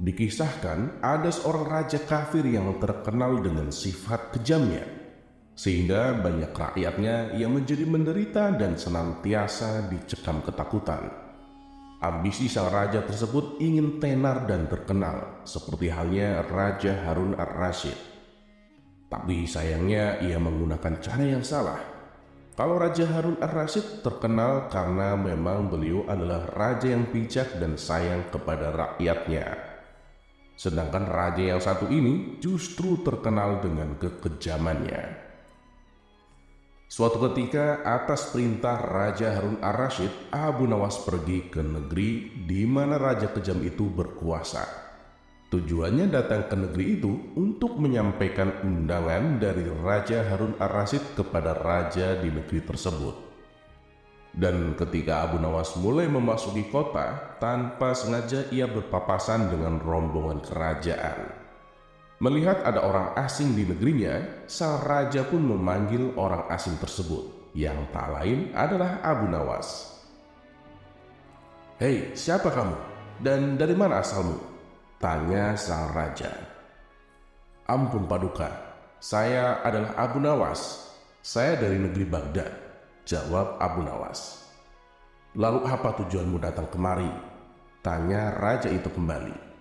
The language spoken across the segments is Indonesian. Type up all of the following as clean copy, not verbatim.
Dikisahkan ada seorang raja kafir yang terkenal dengan sifat kejamnya, sehingga banyak rakyatnya yang menjadi menderita dan senantiasa dicekam ketakutan. Ambisi sang raja tersebut ingin tenar dan terkenal, seperti halnya Raja Harun ar-Rasyid. Tapi sayangnya ia menggunakan cara yang salah. Kalau Raja Harun ar-Rasyid terkenal karena memang beliau adalah raja yang bijak dan sayang kepada rakyatnya. Sedangkan raja yang satu ini justru terkenal dengan kekejamannya. Suatu ketika atas perintah Raja Harun ar-Rasyid, Abu Nawas pergi ke negeri di mana raja kejam itu berkuasa. Tujuannya datang ke negeri itu untuk menyampaikan undangan dari Raja Harun ar-Rasyid kepada raja di negeri tersebut. Dan ketika Abu Nawas mulai memasuki kota, tanpa sengaja ia berpapasan dengan rombongan kerajaan. Melihat ada orang asing di negerinya, sang raja pun memanggil orang asing tersebut, yang tak lain adalah Abu Nawas. "Hei, siapa kamu? Dan dari mana asalmu?" tanya sang raja. "Ampun Paduka, saya adalah Abu Nawas. Saya dari negeri Baghdad," jawab Abu Nawas. "Lalu apa tujuanmu datang kemari?" tanya raja itu kembali.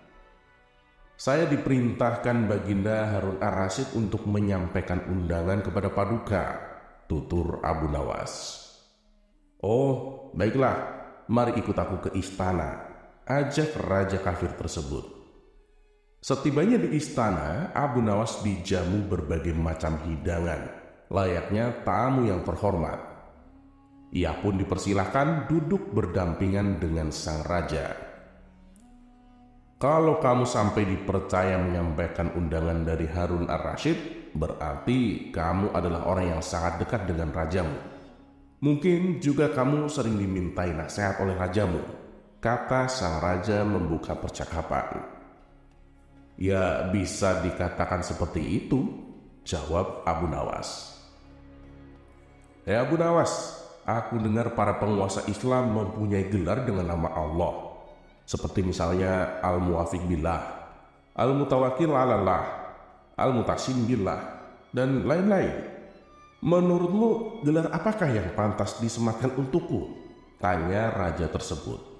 "Saya diperintahkan Baginda Harun ar-Rasyid untuk menyampaikan undangan kepada Paduka," tutur Abu Nawas. "Oh, baiklah, mari ikut aku ke istana," ajak raja kafir tersebut. Setibanya di istana, Abu Nawas dijamu berbagai macam hidangan, layaknya tamu yang terhormat. Ia pun dipersilahkan duduk berdampingan dengan sang raja. "Kalau kamu sampai dipercaya menyampaikan undangan dari Harun ar-Rasyid, berarti kamu adalah orang yang sangat dekat dengan rajamu. Mungkin juga kamu sering dimintai nasihat oleh rajamu," kata sang raja membuka percakapan. "Ya, bisa dikatakan seperti itu," jawab Abu Nawas. "Hei Abu Nawas, aku dengar para penguasa Islam mempunyai gelar dengan nama Allah, seperti misalnya Al-Muwafiq Billah, Al-Mutawakkil 'alallah, Al-Mutasim Billah, dan lain-lain. Menurutmu gelar apakah yang pantas disematkan untukku?" tanya raja tersebut.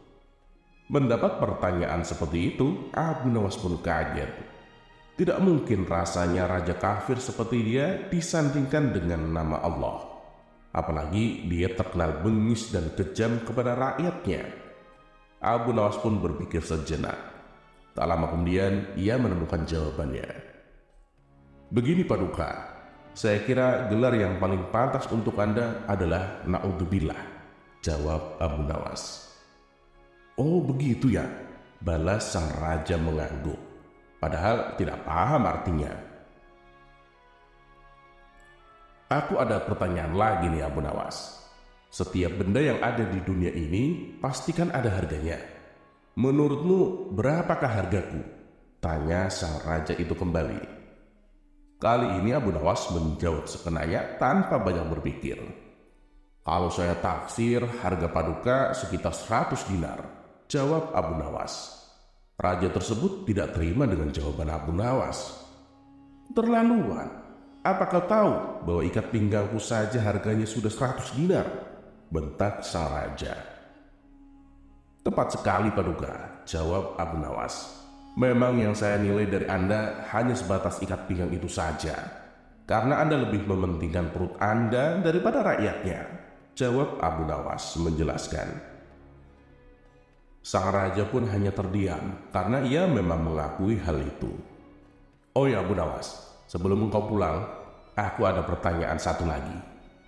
Mendapat pertanyaan seperti itu, Abu Nawas pun kaget. Tidak mungkin rasanya raja kafir seperti dia disandingkan dengan nama Allah. Apalagi dia terkenal bengis dan kejam kepada rakyatnya. Abu Nawas pun berpikir sejenak. Tak lama kemudian ia menemukan jawabannya. "Begini Paduka, saya kira gelar yang paling pantas untuk Anda adalah Na'udzubillah," jawab Abu Nawas. "Oh begitu ya," balas sang raja mengangguk, padahal tidak paham artinya. "Aku ada pertanyaan lagi nih Abu Nawas. Setiap benda yang ada di dunia ini pastikan ada harganya. Menurutmu berapakah hargaku?" tanya sang raja itu kembali. Kali ini Abu Nawas menjawab sekenanya tanpa banyak berpikir. "Kalau saya taksir harga Paduka sekitar 100 dinar, jawab Abu Nawas. Raja tersebut tidak terima dengan jawaban Abu Nawas. "Terlaluan. Apa kau tahu bahwa ikat pinggangku saja harganya sudah 100 dinar?" bentak sang raja. "Tepat sekali Paduka," jawab Abu Nawas. "Memang yang saya nilai dari Anda hanya sebatas ikat pinggang itu saja, karena Anda lebih mementingkan perut Anda daripada rakyatnya," jawab Abu Nawas menjelaskan. Sang raja pun hanya terdiam karena ia memang mengakui hal itu. "Oh ya Abu Nawas, sebelum engkau pulang, aku ada pertanyaan satu lagi,"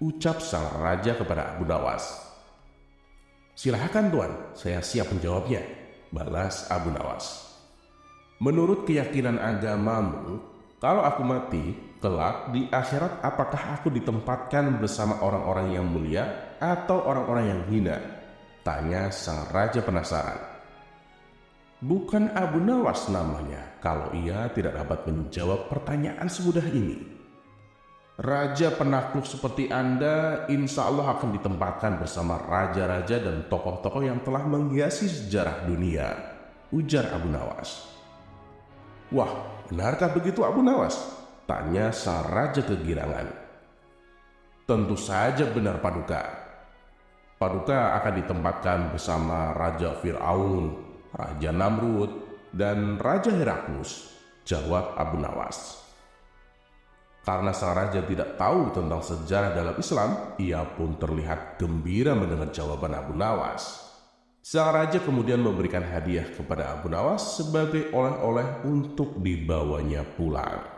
ucap sang raja kepada Abu Nawas. "Silahkan Tuan, saya siap menjawabnya," balas Abu Nawas. "Menurut keyakinan agamamu, kalau aku mati, kelak di akhirat apakah aku ditempatkan bersama orang-orang yang mulia atau orang-orang yang hina?" tanya sang raja penasaran. Bukan Abu Nawas namanya kalau ia tidak dapat menjawab pertanyaan semudah ini. "Raja penakluk seperti Anda insya Allah akan ditempatkan bersama raja-raja dan tokoh-tokoh yang telah menghiasi sejarah dunia," ujar Abu Nawas. Wah, benarkah begitu Abu Nawas? Tanya sang raja kegirangan. Tentu saja benar Paduka. Paduka akan ditempatkan bersama Raja Fir'aun, Raja Namrud, dan Raja Heraklus, jawab Abu Nawas. Karena sang raja tidak tahu tentang sejarah dalam Islam, ia pun terlihat gembira mendengar jawaban Abu Nawas. Sang raja kemudian memberikan hadiah kepada Abu Nawas sebagai oleh-oleh untuk dibawanya pulang.